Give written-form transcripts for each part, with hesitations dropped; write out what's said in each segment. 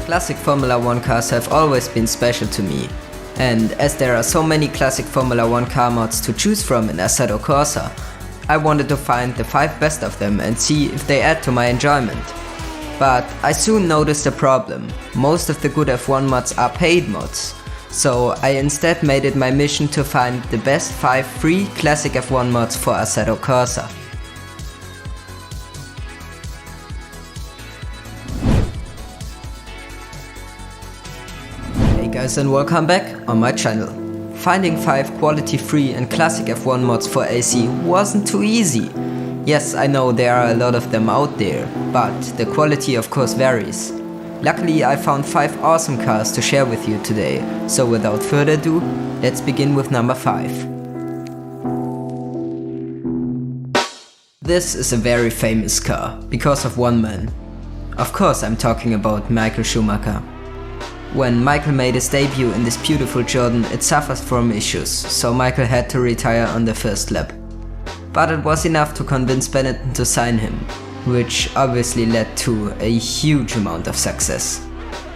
Classic Formula 1 cars have always been special to me, and as there are so many classic Formula 1 car mods to choose from in Assetto Corsa, I wanted to find the 5 best of them and see if they add to my enjoyment. But I soon noticed a problem. Most of the good F1 mods are paid mods, so I instead made it my mission to find the best 5 free classic F1 mods for Assetto Corsa. Hey guys, and welcome back on my channel. Finding 5 quality free and classic F1 mods for AC wasn't too easy. Yes, I know there are a lot of them out there, but the quality of course varies. Luckily I found 5 awesome cars to share with you today, so without further ado, let's begin with number 5. This is a very famous car, because of one man. Of course I'm talking about Michael Schumacher. When Michael made his debut in this beautiful Jordan, it suffers from issues, so Michael had to retire on the first lap. But it was enough to convince Benetton to sign him, which obviously led to a huge amount of success.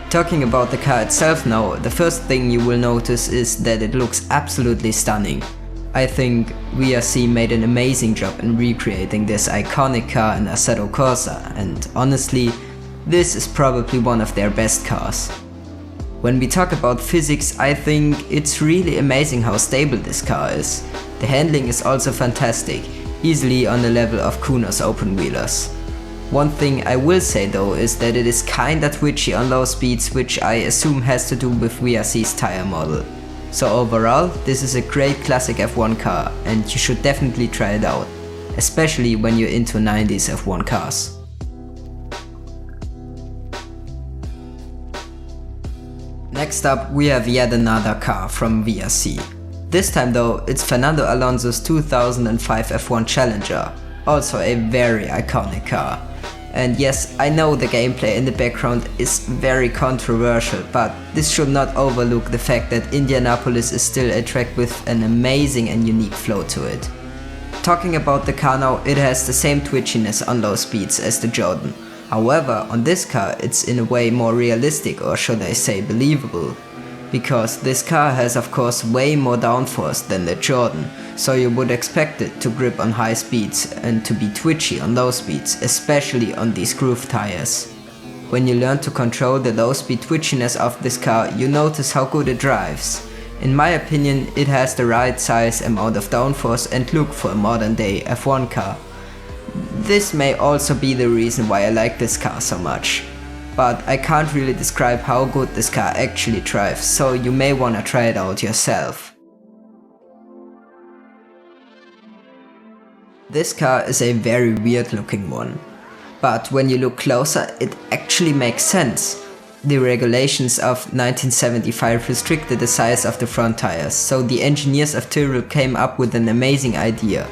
Talking about the car itself now, the first thing you will notice is that it looks absolutely stunning. I think VRC made an amazing job in recreating this iconic car in Assetto Corsa, and honestly, this is probably one of their best cars. When we talk about physics, I think it's really amazing how stable this car is. The handling is also fantastic, easily on the level of Kuno's open wheelers. One thing I will say though is that it is kinda twitchy on low speeds, which I assume has to do with VRC's tire model. So overall, this is a great classic F1 car and you should definitely try it out, especially when you're into 90s F1 cars. Next up we have yet another car from VRC. This time though it's Fernando Alonso's 2005 F1 Challenger, also a very iconic car. And yes, I know the gameplay in the background is very controversial, but this should not overlook the fact that Indianapolis is still a track with an amazing and unique flow to it. Talking about the car now, it has the same twitchiness on low speeds as the Jordan. However, on this car it's in a way more realistic, or should I say believable, because this car has of course way more downforce than the Jordan, so you would expect it to grip on high speeds and to be twitchy on low speeds, especially on these groove tires. When you learn to control the low speed twitchiness of this car, you notice how good it drives. In my opinion, it has the right size, amount of downforce and look for a modern day F1 car. This may also be the reason why I like this car so much. But I can't really describe how good this car actually drives, so you may wanna try it out yourself. This car is a very weird looking one, but when you look closer it actually makes sense. The regulations of 1975 restricted the size of the front tires, so the engineers of Tyrrell came up with an amazing idea.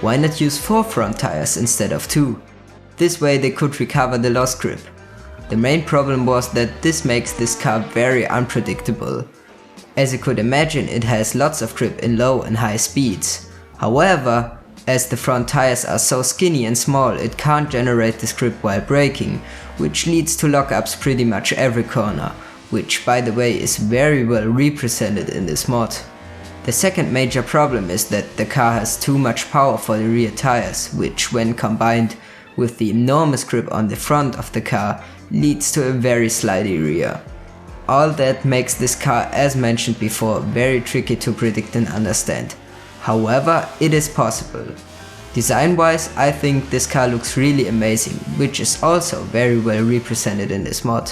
Why not use 4 front tires instead of 2? This way they could recover the lost grip. The main problem was that this makes this car very unpredictable. As you could imagine, it has lots of grip in low and high speeds. However, as the front tires are so skinny and small, it can't generate this grip while braking, which leads to lockups pretty much every corner, which by the way is very well represented in this mod. The second major problem is that the car has too much power for the rear tires, which when combined with the enormous grip on the front of the car leads to a very slidey rear. All that makes this car, as mentioned before, very tricky to predict and understand. However, it is possible. Design wise, I think this car looks really amazing, which is also very well represented in this mod.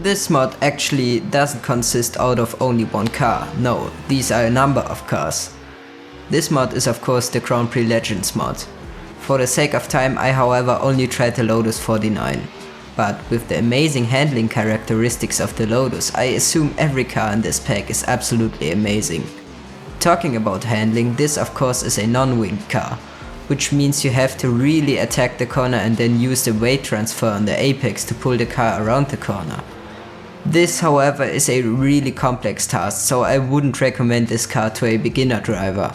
This mod actually doesn't consist out of only one car, no, these are a number of cars. This mod is of course the Grand Prix Legends mod. For the sake of time I however only tried the Lotus 49. But with the amazing handling characteristics of the Lotus, I assume every car in this pack is absolutely amazing. Talking about handling, this of course is a non-winged car, which means you have to really attack the corner and then use the weight transfer on the apex to pull the car around the corner. This however is a really complex task, so I wouldn't recommend this car to a beginner driver.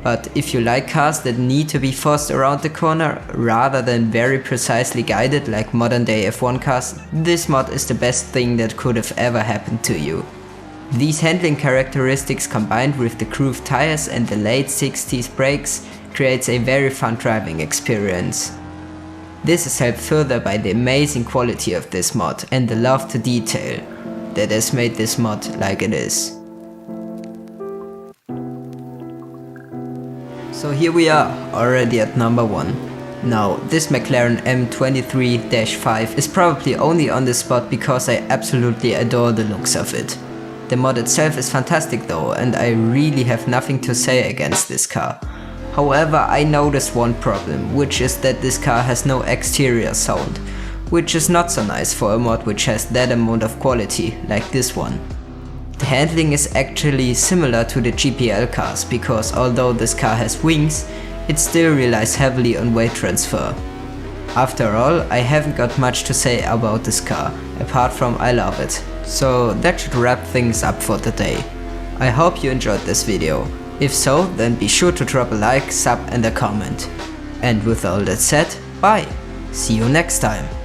But if you like cars that need to be forced around the corner rather than very precisely guided like modern day F1 cars, this mod is the best thing that could have ever happened to you. These handling characteristics combined with the grooved tires and the late 60s brakes creates a very fun driving experience. This is helped further by the amazing quality of this mod and the love to detail that has made this mod like it is. So here we are, already at number 1. Now, this McLaren M23-5 is probably only on this spot because I absolutely adore the looks of it. The mod itself is fantastic though, and I really have nothing to say against this car. However, I noticed one problem, which is that this car has no exterior sound, which is not so nice for a mod which has that amount of quality, like this one. The handling is actually similar to the GPL cars, because although this car has wings, it still relies heavily on weight transfer. After all, I haven't got much to say about this car, apart from I love it. So that should wrap things up for today. I hope you enjoyed this video. If so, then be sure to drop a like, sub and a comment. And with all that said, bye! See you next time!